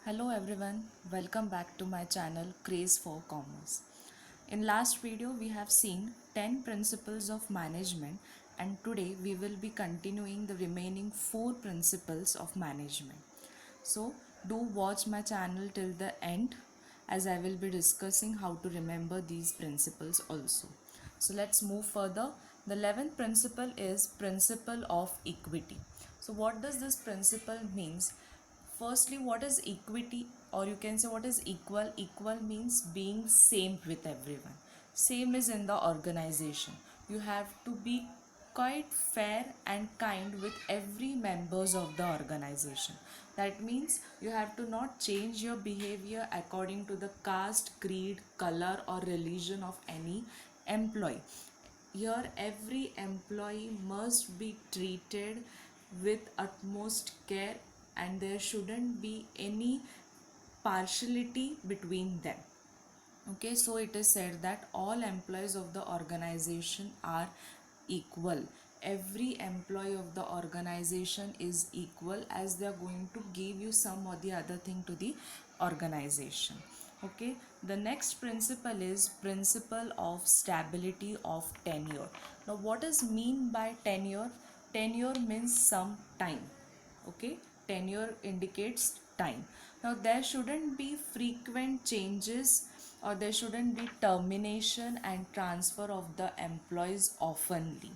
Hello everyone, welcome back to my channel Craze for Commerce. In last video we have seen 10 principles of management and today we will be continuing the remaining 4 principles of management. So do watch my channel till the end as I will be discussing how to remember these principles also. So let's move further. The 11th principle is principle of equity. So what does this principle means? Firstly, what is equity, or you can say what is equal? Equal means being same with everyone. Same is in the organization. You have to be quite fair and kind with every members of the organization. That means you have to not change your behavior according to the caste, creed, color or religion of any employee. Here every employee must be treated with utmost care and there shouldn't be any partiality between them. Okay, so it is said that all employees of the organization are equal. Every employee of the organization is equal as they are going to give you some or the other thing to the organization. Okay, the next principle is principle of stability of tenure. Now what is mean by tenure? Tenure means some time. Okay, tenure indicates time. Now there shouldn't be frequent changes or there shouldn't be termination and transfer of the employees oftenly.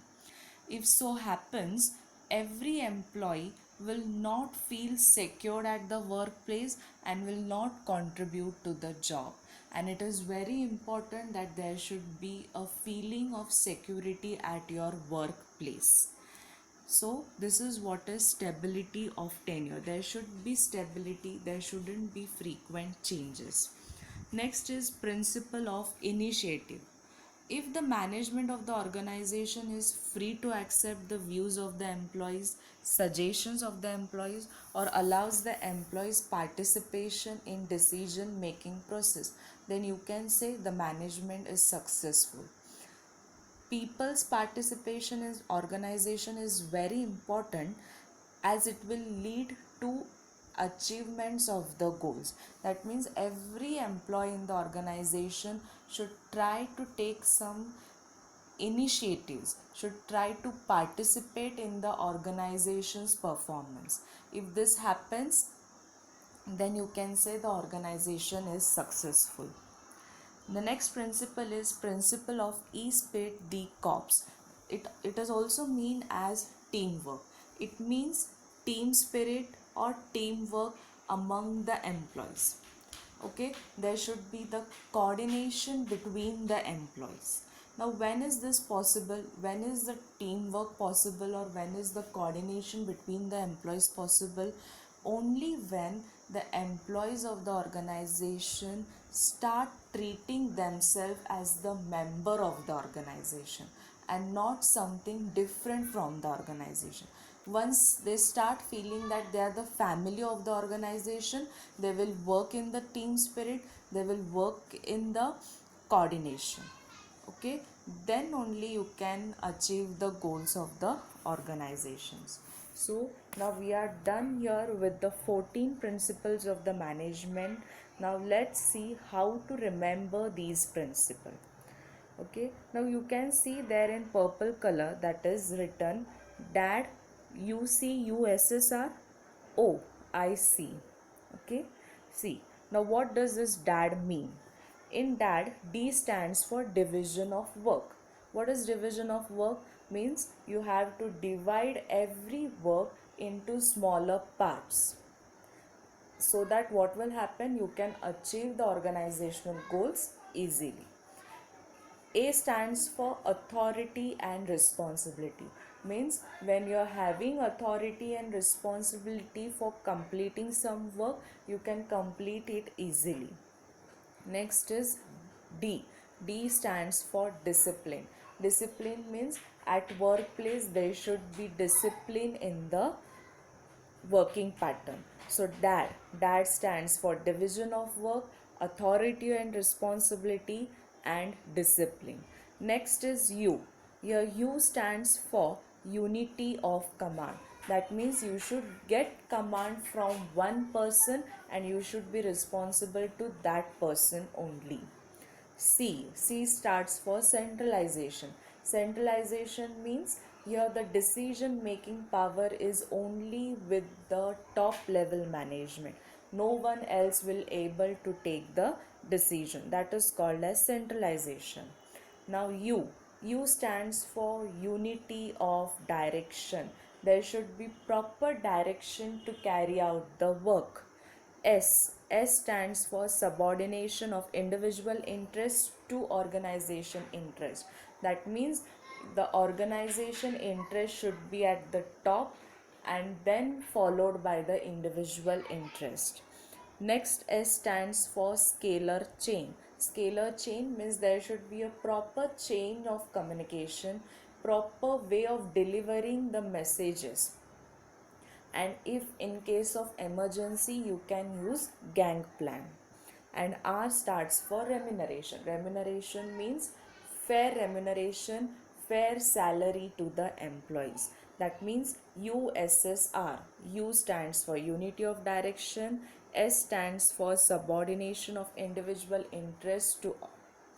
If so happens, every employee will not feel secured at the workplace and will not contribute to the job. And it is very important that there should be a feeling of security at your workplace. So this is what is stability of tenure. There should be stability, there shouldn't be frequent changes. Next is principle of initiative. If the management of the organization is free to accept the views of the employees, suggestions of the employees, or allows the employees participation in decision making process, then you can say the management is successful. People's participation in organization is very important as it will lead to achievements of the goals. That means every employee in the organization should try to take some initiatives, should try to participate in the organization's performance. If this happens, then you can say the organization is successful. The next principle is principle of esprit de corps. It is also mean as teamwork. It means team spirit or teamwork among the employees. Okay, there should be the coordination between the employees. Now when is this possible? When is the teamwork possible or when is the coordination between the employees possible? Only when the employees of the organization start treating themselves as the member of the organization and not something different from the organization. Once they start feeling that they are the family of the organization, they will work in the team spirit, they will work in the coordination. Okay, then only you can achieve the goals of the organizations. So now we are done here with the 14 principles of the management. Now let's see how to remember these principles. Okay, now you can see there in purple color that is written DAD UCUSSR OIC. Okay, see now what does this DAD mean? In DAD, D stands for division of work. What is division of work? Means you have to divide every work into smaller parts so that what will happen, you can achieve the organizational goals easily. A stands for authority and responsibility. Means when you are having authority and responsibility for completing some work, you can complete it easily. Next is D. D stands for discipline. Discipline means at workplace there should be discipline in the working pattern. So DAD stands for division of work, authority and responsibility, and discipline. Next is U. Here U stands for unity of command. That means you should get command from one person and you should be responsible to that person only. C starts for centralization. Centralization means here the decision making power is only with the top level management. No one else will able to take the decision. That is called as centralization. Now U stands for unity of direction. There should be proper direction to carry out the work. S stands for subordination of individual interest to organization interest. That means the organization interest should be at the top and then followed by the individual interest. Next, S stands for scalar chain. Scalar chain means there should be a proper chain of communication, proper way of delivering the messages, and if in case of emergency you can use gang plan. And R starts for remuneration. Remuneration means fair remuneration, fair salary to the employees. That means USSR. U stands for unity of direction, S stands for subordination of individual interest to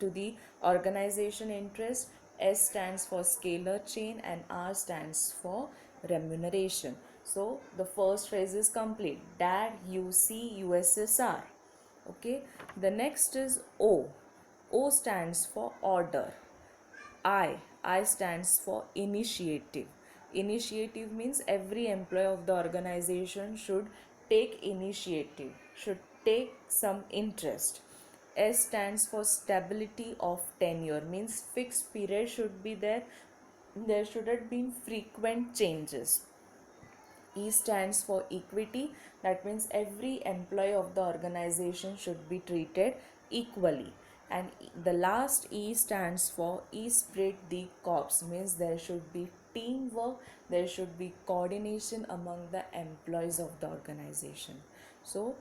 the organization interest, S stands for scalar chain, and R stands for remuneration. So the first phrase is complete. Dad, UC, USSR. Okay. The next is O. O stands for order. I stands for initiative. Initiative means every employee of the organization should take initiative, should take some interest. S stands for stability of tenure, means fixed period should be there. There shouldn't be frequent changes. E stands for equity. That means every employee of the organization should be treated equally. And the last E stands for esprit de corps, means there should be teamwork, there should be coordination among the employees of the organization. So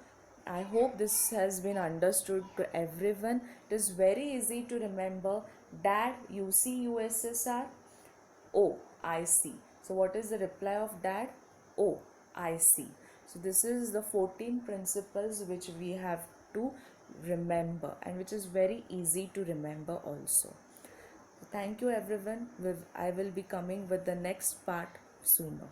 I hope this has been understood to everyone. It is very easy to remember. Dad, UC, USSR. Oh, I see. So what is the reply of dad? Oh, I see. So this is the 14 principles which we have to remember and which is very easy to remember also. Thank you everyone. I will be coming with the next part sooner.